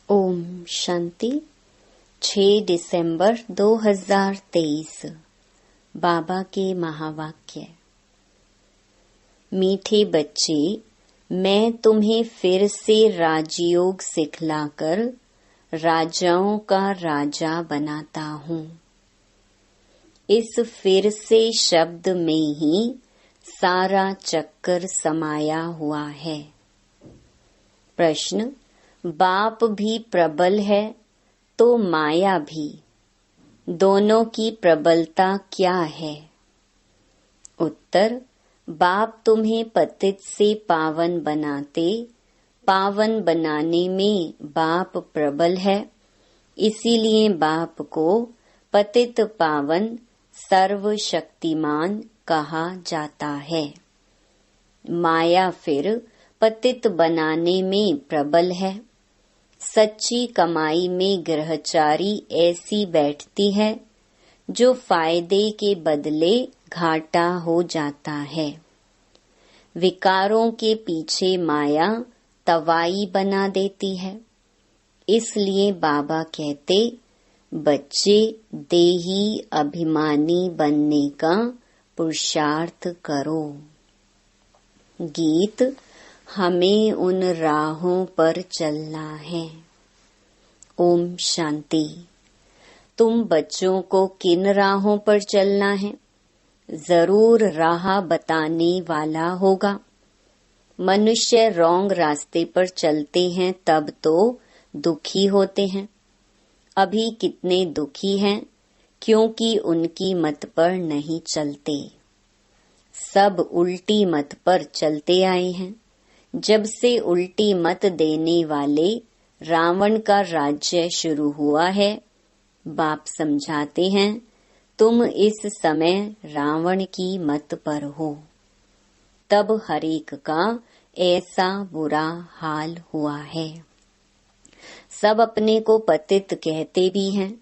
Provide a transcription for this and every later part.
ओम शांति। 6 दिसंबर 2023 बाबा के महावाक्य। मीठे बच्चे, मैं तुम्हें फिर से राजयोग सिखलाकर राजाओं का राजा बनाता हूँ। इस फिर से शब्द में ही सारा चक्कर समाया हुआ है। प्रश्न, बाप भी प्रबल है तो माया भी, दोनों की प्रबलता क्या है? उत्तर, बाप तुम्हें पतित से पावन बनाते, पावन बनाने में बाप प्रबल है, इसीलिए बाप को पतित पावन सर्वशक्तिमान कहा जाता है। माया फिर पतित बनाने में प्रबल है। सच्ची कमाई में गृहचारी ऐसी बैठती है जो फायदे के बदले घाटा हो जाता है। विकारों के पीछे माया तवाई बना देती है। इसलिए बाबा कहते, बच्चे देही अभिमानी बनने का पुरुषार्थ करो। गीत, हमें उन राहों पर चलना है। ओम शांति। तुम बच्चों को किन राहों पर चलना है? जरूर राह बताने वाला होगा। मनुष्य रॉन्ग रास्ते पर चलते हैं तब तो दुखी होते हैं। अभी कितने दुखी हैं क्योंकि उनकी मत पर नहीं चलते। सब उल्टी मत पर चलते आए हैं। जब से उल्टी मत देने वाले रावण का राज्य शुरू हुआ है, बाप समझाते हैं, तुम इस समय रावण की मत पर हो। तब हरेक का ऐसा बुरा हाल हुआ है। सब अपने को पतित कहते भी हैं।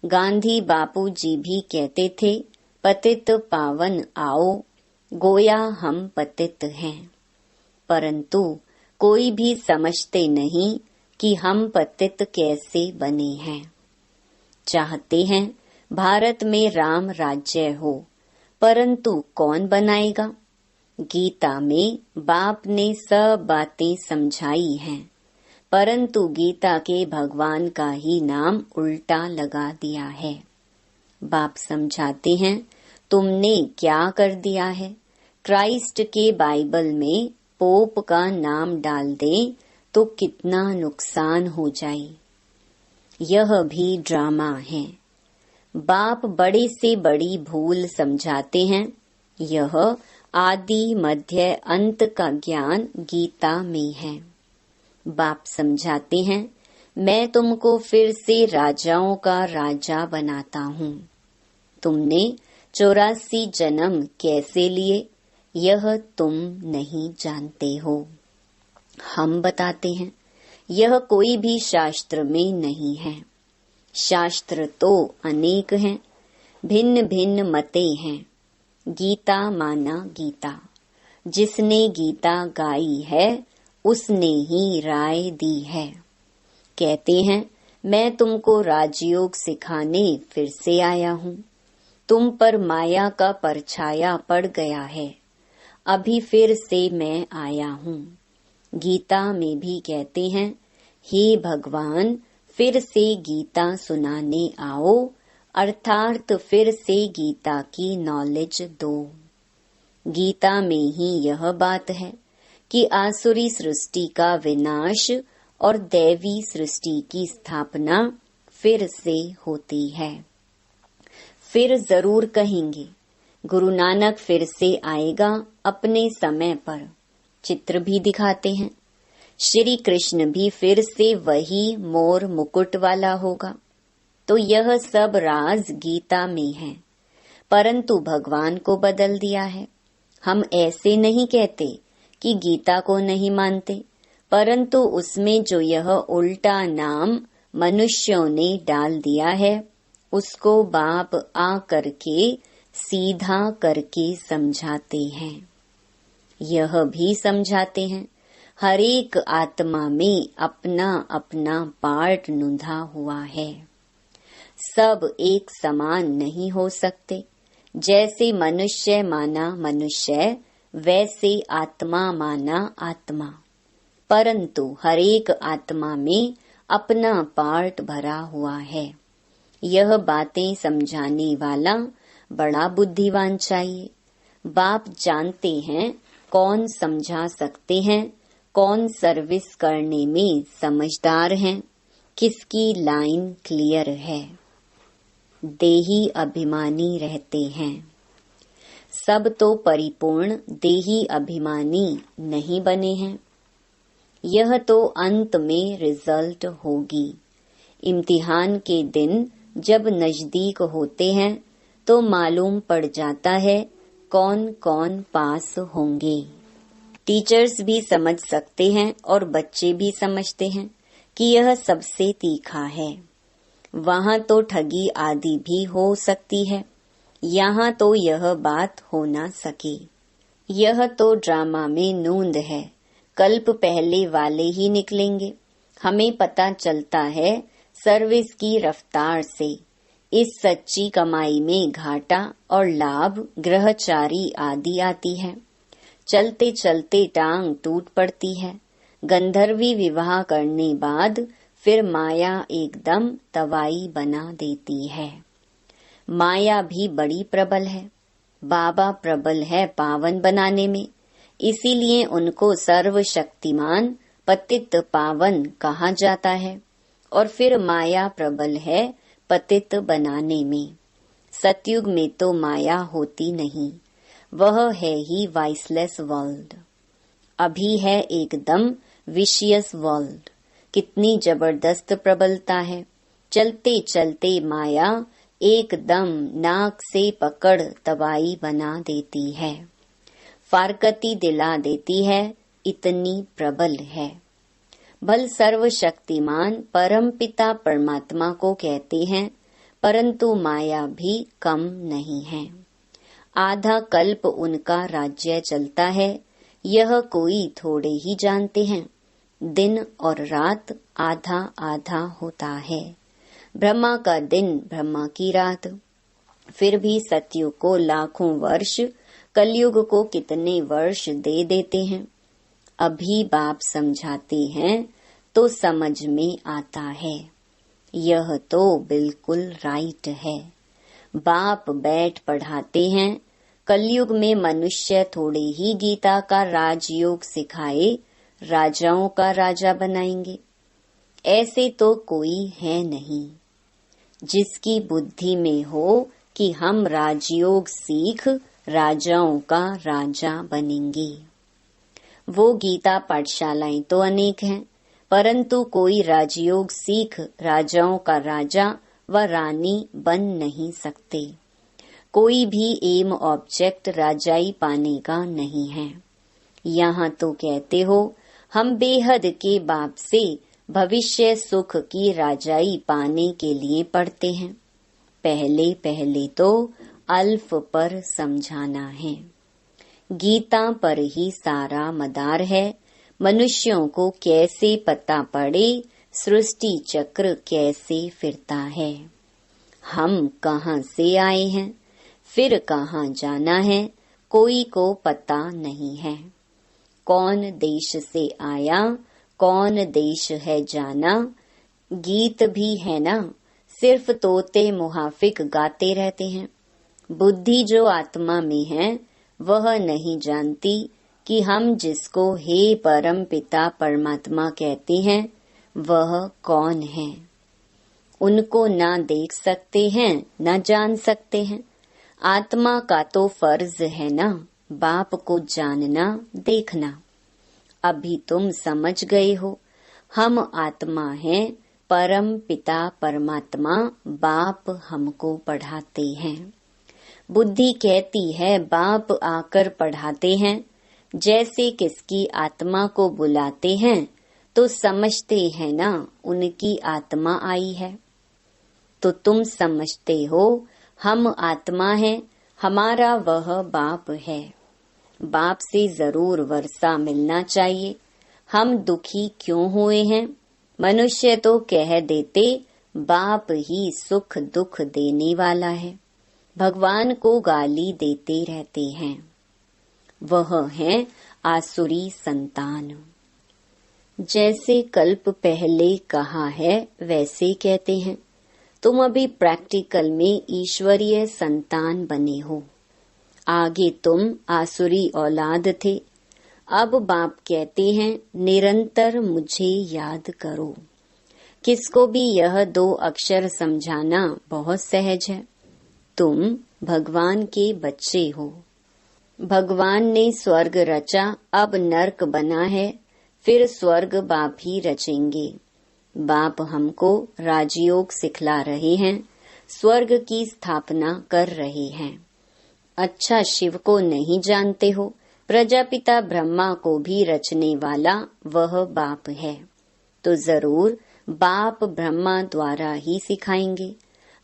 गांधी बापू जी भी कहते थे, पतित पावन आओ, गोया हम पतित हैं। परंतु कोई भी समझते नहीं कि हम पतित कैसे बने हैं। चाहते हैं भारत में राम राज्य हो, परंतु कौन बनाएगा? गीता में बाप ने सब बातें समझाई हैं, परंतु गीता के भगवान का ही नाम उल्टा लगा दिया है। बाप समझाते हैं, तुमने क्या कर दिया है? क्राइस्ट के बाइबल में पोप का नाम डाल दे तो कितना नुकसान हो जाए। यह भी ड्रामा है। बाप बड़े से बड़ी भूल समझाते हैं। यह आदि मध्य अंत का ज्ञान गीता में है। बाप समझाते हैं, मैं तुमको फिर से राजाओं का राजा बनाता हूँ। तुमने 84 जन्म कैसे लिए, यह तुम नहीं जानते हो। हम बताते हैं, यह कोई भी शास्त्र में नहीं है। शास्त्र तो अनेक हैं, भिन्न भिन्न मतें हैं। गीता माना गीता। जिसने गीता गाई है उसने ही राय दी है। कहते हैं, मैं तुमको राजयोग सिखाने फिर से आया हूँ। तुम पर माया का परछाया पड़ गया है। अभी फिर से मैं आया हूँ। गीता में भी कहते हैं, हे भगवान, फिर से गीता सुनाने आओ, अर्थात फिर से गीता की नॉलेज दो। गीता में ही यह बात है कि आसुरी सृष्टि का विनाश और दैवी सृष्टि की स्थापना फिर से होती है। फिर जरूर कहेंगे, गुरु नानक फिर से आएगा अपने समय पर। चित्र भी दिखाते हैं। श्री कृष्ण भी फिर से वही मोर मुकुट वाला होगा। तो यह सब राज गीता में है, परंतु भगवान को बदल दिया है। हम ऐसे नहीं कहते कि गीता को नहीं मानते, परंतु उसमें जो यह उल्टा नाम मनुष्यों ने डाल दिया है, उसको बाप आ करके सीधा करके समझाते हैं। यह भी समझाते हैं, हर एक आत्मा में अपना अपना पार्ट नुधा हुआ है। सब एक समान नहीं हो सकते। जैसे मनुष्य माना मनुष्य, वैसे आत्मा माना आत्मा, परंतु हर एक आत्मा में अपना पार्ट भरा हुआ है। यह बातें समझाने वाला बड़ा बुद्धिमान चाहिए। बाप जानते हैं कौन समझा सकते हैं, कौन सर्विस करने में समझदार हैं, किसकी लाइन क्लियर है। देही अभिमानी रहते हैं। सब तो परिपूर्ण देही अभिमानी नहीं बने हैं। यह तो अंत में रिजल्ट होगी। इम्तिहान के दिन जब नजदीक होते हैं तो मालूम पड़ जाता है कौन कौन पास होंगे। टीचर्स भी समझ सकते हैं और बच्चे भी समझते हैं कि यह सबसे तीखा है। वहाँ तो ठगी आदि भी हो सकती है, यहाँ तो यह बात हो ना सके। यह तो ड्रामा में नूंद है, कल्प पहले वाले ही निकलेंगे। हमें पता चलता है सर्विस की रफ्तार से। इस सच्ची कमाई में घाटा और लाभ ग्रहचारी आदि आती है। चलते चलते टांग टूट पड़ती है। गंधर्वी विवाह करने बाद फिर माया एकदम तवाई बना देती है। माया भी बड़ी प्रबल है। बाबा प्रबल है पावन बनाने में, इसीलिए उनको सर्वशक्तिमान पतित पावन कहा जाता है। और फिर माया प्रबल है पतित बनाने में। सतयुग में तो माया होती नहीं, वह है ही वाइसलेस वर्ल्ड। अभी है एकदम विशियस वर्ल्ड। कितनी जबरदस्त प्रबलता है। चलते चलते माया एकदम नाक से पकड़ तबाही बना देती है, फारकती दिला देती है, इतनी प्रबल है। भल सर्वशक्तिमान परमपिता परमात्मा को कहते हैं, परंतु माया भी कम नहीं है। आधा कल्प उनका राज्य चलता है, यह कोई थोड़े ही जानते हैं। दिन और रात आधा आधा होता है। ब्रह्मा का दिन, ब्रह्मा की रात। फिर भी सतयुग को लाखों वर्ष, कलयुग को कितने वर्ष दे देते हैं। अभी बाप समझाते हैं तो समझ में आता है। यह तो बिल्कुल राइट है। बाप बैठ पढ़ाते हैं। कलयुग में मनुष्य थोड़े ही गीता का राजयोग सिखाए राजाओं का राजा बनाएंगे। ऐसे तो कोई है नहीं जिसकी बुद्धि में हो कि हम राजयोग सीख राजाओं का राजा बनेंगे। वो गीता पाठशालाएं तो अनेक हैं, परंतु कोई राजयोग सीख राजाओं का राजा व रानी बन नहीं सकते। कोई भी एम ऑब्जेक्ट राजाई पाने का नहीं है। यहाँ तो कहते हो हम बेहद के बाप से भविष्य सुख की राजाई पाने के लिए पढ़ते हैं। पहले पहले तो अल्फ पर समझाना है। गीता पर ही सारा मदार है। मनुष्यों को कैसे पता पड़े सृष्टि चक्र कैसे फिरता है। हम कहाँ से आए हैं, फिर कहाँ जाना है, कोई को पता नहीं है। कौन देश से आया, कौन देश है जाना। गीत भी है ना, सिर्फ तोते मुहाफिक गाते रहते हैं। बुद्धि जो आत्मा में है वह नहीं जानती कि हम जिसको हे परम पिता परमात्मा कहते हैं वह कौन है। उनको ना देख सकते हैं, ना जान सकते हैं। आत्मा का तो फर्ज है ना बाप को जानना देखना। अभी तुम समझ गए हो, हम आत्मा हैं, परम पिता परमात्मा बाप हमको पढ़ाते हैं। बुद्धि कहती है बाप आकर पढ़ाते हैं। जैसे किसकी आत्मा को बुलाते हैं तो समझते हैं ना उनकी आत्मा आई है। तो तुम समझते हो हम आत्मा हैं, हमारा वह बाप है। बाप से जरूर वर्षा मिलना चाहिए। हम दुखी क्यों हुए हैं? मनुष्य तो कह देते बाप ही सुख दुख देने वाला है, भगवान को गाली देते रहते हैं। वह है आसुरी संतान। जैसे कल्प पहले कहा है वैसे कहते हैं। तुम अभी प्रैक्टिकल में ईश्वरीय संतान बने हो। आगे तुम आसुरी औलाद थे। अब बाप कहते हैं निरंतर मुझे याद करो। किसको भी यह 2 अक्षर समझाना बहुत सहज है। तुम भगवान के बच्चे हो। भगवान ने स्वर्ग रचा, अब नरक बना है, फिर स्वर्ग बाप ही रचेंगे। बाप हमको राजयोग सिखला रहे हैं, स्वर्ग की स्थापना कर रहे हैं। अच्छा, शिव को नहीं जानते हो? प्रजापिता ब्रह्मा को भी रचने वाला वह बाप है, तो जरूर बाप ब्रह्मा द्वारा ही सिखाएंगे।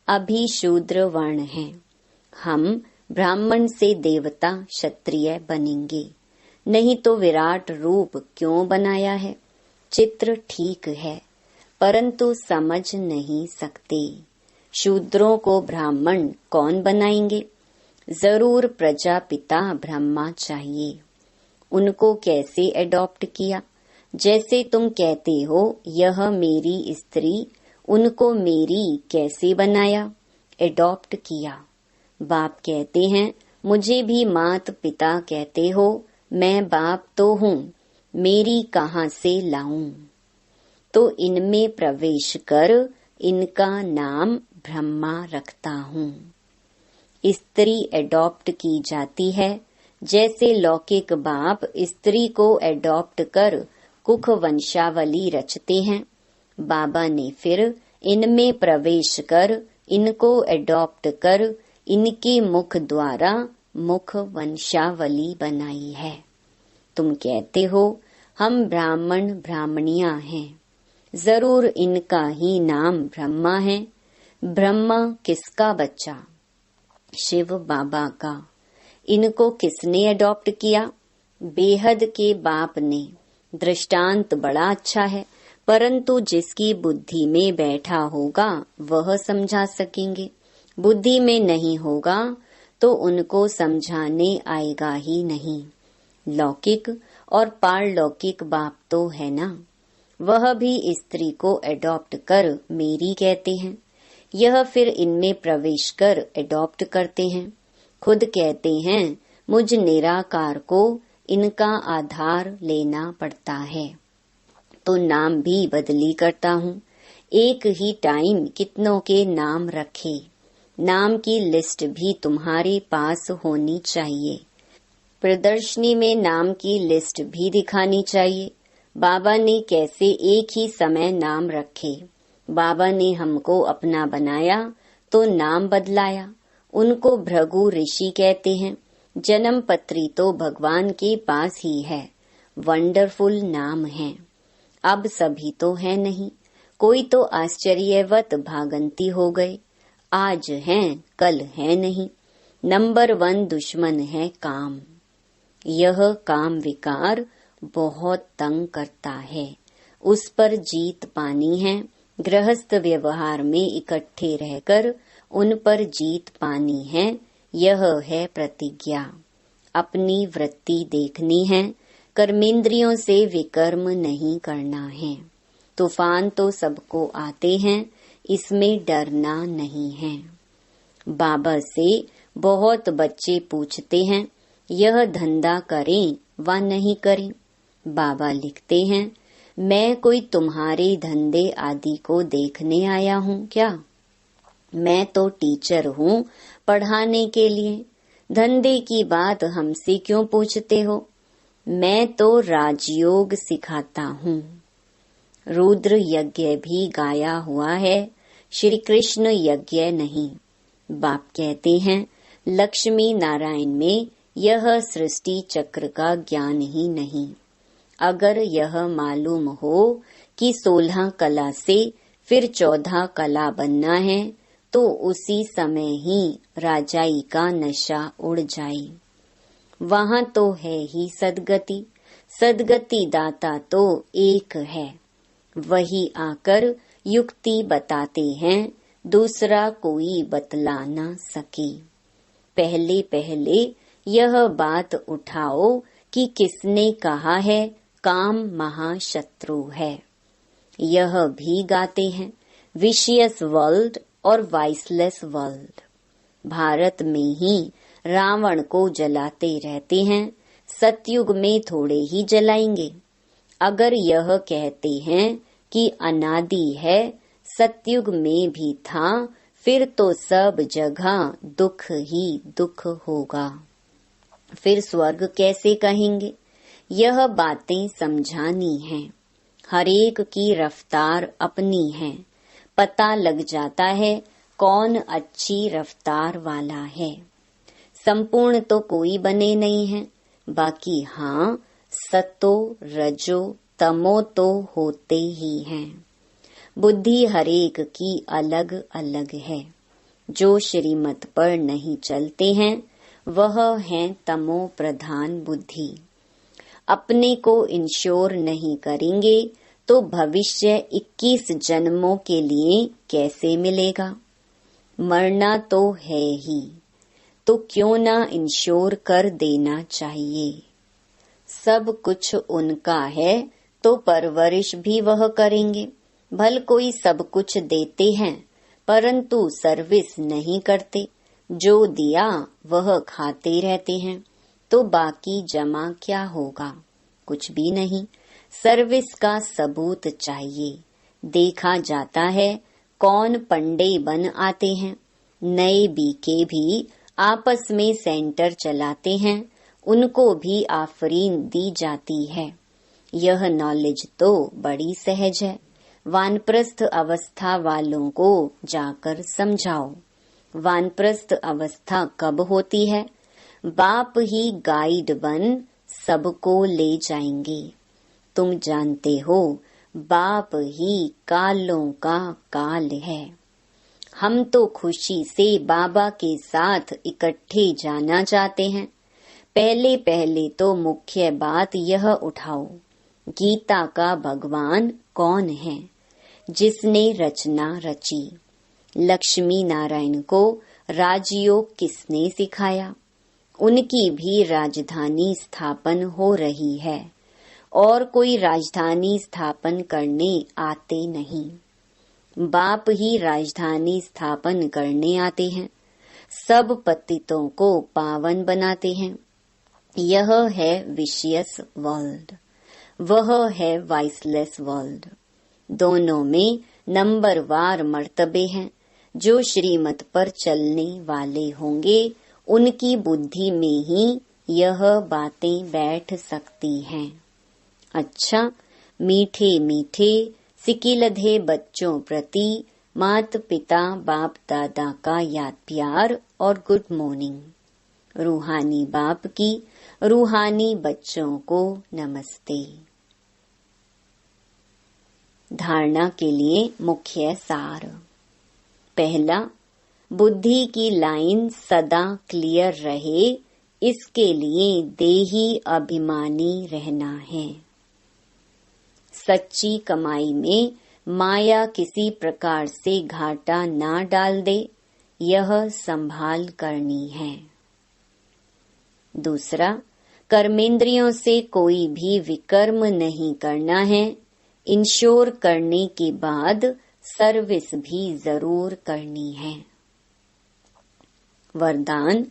अभी शूद्र वर्ण है, हम ब्राह्मण से देवता क्षत्रिय बनेंगे। नहीं तो विराट रूप क्यों बनाया है? चित्र ठीक है, परंतु समझ नहीं सकते। शूद्रों को ब्राह्मण कौन बनाएंगे? जरूर प्रजापिता ब्रह्मा चाहिए। उनको कैसे एडॉप्ट किया? जैसे तुम कहते हो यह मेरी स्त्री, उनको मेरी कैसे बनाया? एडॉप्ट किया। बाप कहते हैं मुझे भी मात पिता कहते हो, मैं बाप तो हूँ, मेरी कहाँ से लाऊं? तो इनमें प्रवेश कर इनका नाम ब्रह्मा रखता हूँ। स्त्री एडॉप्ट की जाती है, जैसे लौकिक बाप स्त्री को एडॉप्ट कर कुख वंशावली रचते हैं। बाबा ने फिर इनमें प्रवेश कर इनको एडॉप्ट कर इनके मुख द्वारा मुख वंशावली बनाई है। तुम कहते हो हम ब्राह्मण ब्राह्मणियां हैं, जरूर इनका ही नाम ब्रह्मा है। ब्रह्मा किसका बच्चा? शिव बाबा का। इनको किसने एडॉप्ट किया? बेहद के बाप ने। दृष्टांत बड़ा अच्छा है, परंतु जिसकी बुद्धि में बैठा होगा वह समझा सकेंगे। बुद्धि में नहीं होगा तो उनको समझाने आएगा ही नहीं। लौकिक और पारलौकिक बाप तो है ना, वह भी स्त्री को एडॉप्ट कर मेरी कहते हैं। यह फिर इनमें प्रवेश कर एडॉप्ट करते हैं। खुद कहते हैं मुझ निराकार को इनका आधार लेना पड़ता है, तो नाम भी बदली करता हूँ। एक ही टाइम कितनों के नाम रखे? नाम की लिस्ट भी तुम्हारे पास होनी चाहिए। प्रदर्शनी में नाम की लिस्ट भी दिखानी चाहिए। बाबा ने कैसे एक ही समय नाम रखे? बाबा ने हमको अपना बनाया तो नाम बदलाया। उनको भृगु ऋषि कहते हैं। जन्म पत्री तो भगवान के पास ही है। वंडरफुल नाम है। अब सभी तो है नहीं, कोई तो आश्चर्यवत भागंती हो गए। आज हैं कल है नहीं। नंबर 1 दुश्मन है काम। यह काम विकार बहुत तंग करता है, उस पर जीत पानी है। गृहस्थ व्यवहार में इकट्ठे रहकर उन पर जीत पानी है। यह है प्रतिज्ञा। अपनी वृत्ति देखनी है, कर्मेंद्रियों से विकर्म नहीं करना है। तूफान तो सबको आते हैं, इसमें डरना नहीं है। बाबा से बहुत बच्चे पूछते हैं यह धंधा करें व नहीं करें? बाबा लिखते हैं मैं कोई तुम्हारे धंधे आदि को देखने आया हूँ क्या? मैं तो टीचर हूँ पढ़ाने के लिए। धंधे की बात हमसे क्यों पूछते हो? मैं तो राजयोग सिखाता हूँ। रुद्र यज्ञ भी गाया हुआ है, श्री कृष्ण यज्ञ नहीं। बाप कहते हैं लक्ष्मी नारायण में यह सृष्टि चक्र का ज्ञान ही नहीं। अगर यह मालूम हो कि 16 कला से फिर 14 कला बनना है तो उसी समय ही राजाई का नशा उड़ जाए। वहाँ तो है ही सदगति। सद्गति दाता तो एक है, वही आकर युक्ति बताते हैं, दूसरा कोई बतला न सके। पहले पहले यह बात उठाओ कि किसने कहा है काम महाशत्रु है। यह भी गाते हैं विशियस वर्ल्ड और वाइसलेस वर्ल्ड। भारत में ही रावण को जलाते रहते हैं, सतयुग में थोड़े ही जलाएंगे। अगर यह कहते हैं कि अनादि है, सतयुग में भी था, फिर तो सब जगह दुख ही दुख होगा। फिर स्वर्ग कैसे कहेंगे? यह बातें समझानी हैं। हरेक की रफ्तार अपनी है, पता लग जाता है कौन अच्छी रफ्तार वाला है। संपूर्ण तो कोई बने नहीं है, बाकी हाँ सतो रजो तमो तो होते ही हैं। बुद्धि हरेक की अलग अलग है। जो श्रीमत पर नहीं चलते हैं वह हैं तमो प्रधान बुद्धि। अपने को इंश्योर नहीं करेंगे तो भविष्य 21 जन्मों के लिए कैसे मिलेगा? मरना तो है ही, तो क्यों ना इंश्योर कर देना चाहिए। सब कुछ उनका है तो परवरिश भी वह करेंगे। भल कोई सब कुछ देते हैं परंतु सर्विस नहीं करते, जो दिया वह खाते रहते हैं, तो बाकी जमा क्या होगा? कुछ भी नहीं। सर्विस का सबूत चाहिए। देखा जाता है कौन पंडे बन आते हैं। नए बीके भी आपस में सेंटर चलाते हैं, उनको भी आफरीन दी जाती है। यह नॉलेज तो बड़ी सहज है। वानप्रस्थ अवस्था वालों को जाकर समझाओ। वानप्रस्थ अवस्था कब होती है? बाप ही गाइड बन सबको ले जाएंगे। तुम जानते हो बाप ही कालों का काल है। हम तो खुशी से बाबा के साथ इकट्ठे जाना चाहते हैं। पहले पहले तो मुख्य बात यह उठाओ, गीता का भगवान कौन है? जिसने रचना रची। लक्ष्मी नारायण को राजयोग किसने सिखाया? उनकी भी राजधानी स्थापन हो रही है और कोई राजधानी स्थापन करने आते नहीं। बाप ही राजधानी स्थापन करने आते हैं। सब पतितों को पावन बनाते हैं। यह है विशियस वर्ल्ड, वह है वाइसलेस वर्ल्ड। दोनों में नंबरवार मर्तबे हैं। जो श्रीमत पर चलने वाले होंगे उनकी बुद्धि में ही यह बातें बैठ सकती हैं। अच्छा, मीठे मीठे सिकिलधे बच्चों प्रति माता पिता बाप दादा का याद प्यार और गुड मॉर्निंग। रूहानी बाप की रूहानी बच्चों को नमस्ते। धारणा के लिए मुख्य सार। पहला, बुद्धि की लाइन सदा क्लियर रहे, इसके लिए देही अभिमानी रहना है। सच्ची कमाई में माया किसी प्रकार से घाटा ना डाल दे, यह संभाल करनी है। दूसरा, कर्मेंद्रियों से कोई भी विकर्म नहीं करना है। इंश्योर करने के बाद सर्विस भी जरूर करनी है। वरदान,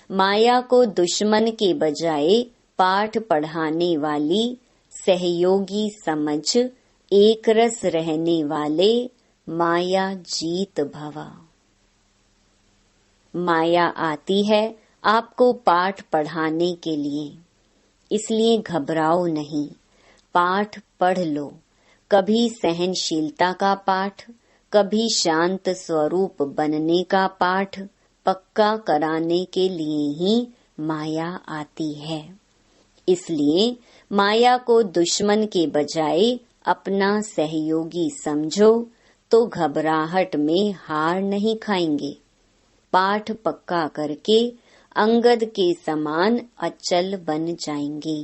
माया को दुश्मन के बजाय पाठ पढ़ाने वाली, सहयोगी समझ एक रस रहने वाले माया जीत भवा। माया आती है आपको पाठ पढ़ाने के लिए, इसलिए घबराओ नहीं, पाठ पढ़ लो। कभी सहनशीलता का पाठ, कभी शांत स्वरूप बनने का पाठ पक्का कराने के लिए ही माया आती है। इसलिए माया को दुश्मन के बजाय अपना सहयोगी समझो तो घबराहट में हार नहीं खाएंगे। पाठ पक्का करके अंगद के समान अचल बन जाएंगे।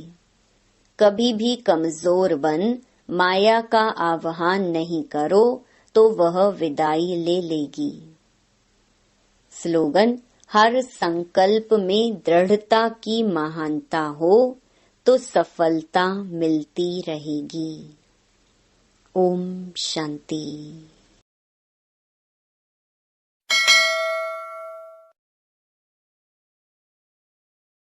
कभी भी कमजोर बन माया का आह्वान नहीं करो तो वह विदाई ले लेगी। स्लोगन, हर संकल्प में दृढ़ता की महानता हो तो सफलता मिलती रहेगी। ओम शांति।